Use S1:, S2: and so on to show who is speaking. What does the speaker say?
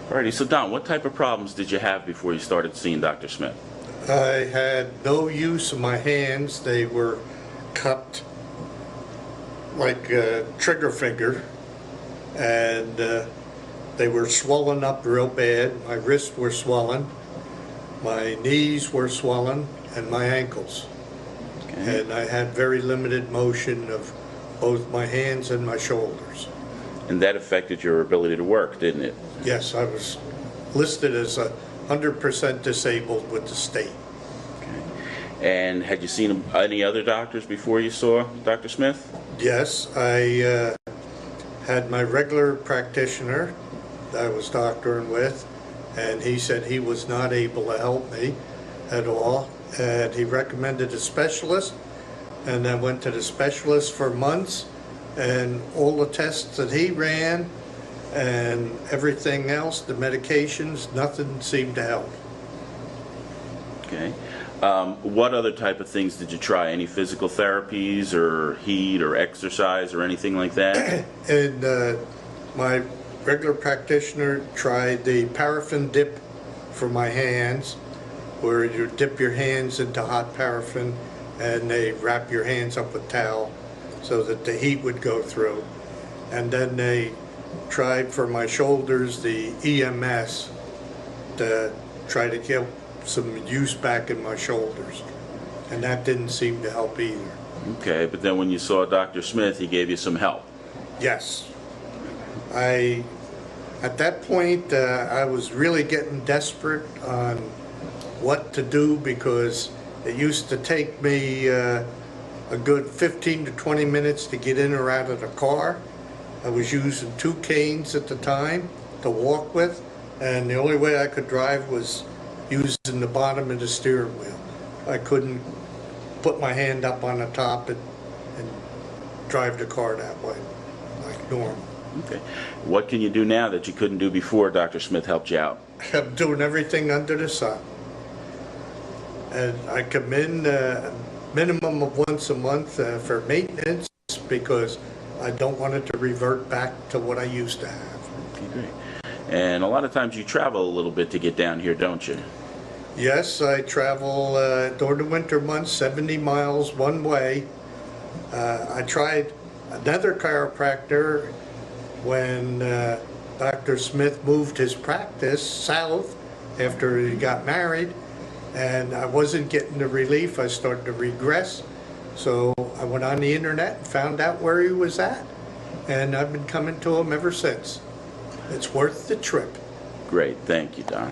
S1: Alrighty, so Don, what type of problems did you have before you started seeing Dr. Smith?
S2: I had no use of my hands. They were cupped like a trigger finger, and they were swollen up real bad. My wrists were swollen, my knees were swollen, and my ankles. Okay. And I had very limited motion of both my hands and my shoulders.
S1: And that affected your ability to work, didn't it?
S2: Yes, I was listed as 100% disabled with the state.
S1: Okay. And had you seen any other doctors before you saw Dr. Smith?
S2: Yes, I had my regular practitioner that I was doctoring with, and he said he was not able to help me at all, and he recommended a specialist, and I went to the specialist for months, and all the tests that he ran and everything else, the medications, nothing seemed to help.
S1: Okay. What other type of things did you try? Any physical therapies or heat or exercise or anything like that?
S2: And my regular practitioner tried the paraffin dip for my hands, where you dip your hands into hot paraffin and they wrap your hands up with towel so that the heat would go through. And then they tried for my shoulders the EMS to try to get some use back in my shoulders, and that didn't seem to help either.
S1: Okay, but then when you saw Dr. Smith, he gave you some help.
S2: Yes. At that point, I was really getting desperate on what to do, because it used to take me a good 15 to 20 minutes to get in or out of the car. I was using 2 canes at the time to walk with, and the only way I could drive was using the bottom of the steering wheel. I couldn't put my hand up on the top and drive the car that way, like normal.
S1: Okay. What can you do now that you couldn't do before Dr. Smith helped you out?
S2: I'm doing everything under the sun. And I come in a minimum of once a month for maintenance, because I don't want it to revert back to what I used to have.
S1: Okay, great. And a lot of times you travel a little bit to get down here, don't you?
S2: Yes, I travel during the winter months 70 miles one way. I tried another chiropractor when Dr. Smith moved his practice south after he got married, and I wasn't getting the relief. I started to regress. So I went on the internet and found out where he was at, and I've been coming to him ever since. It's worth the trip.
S1: Great. Thank you, Don.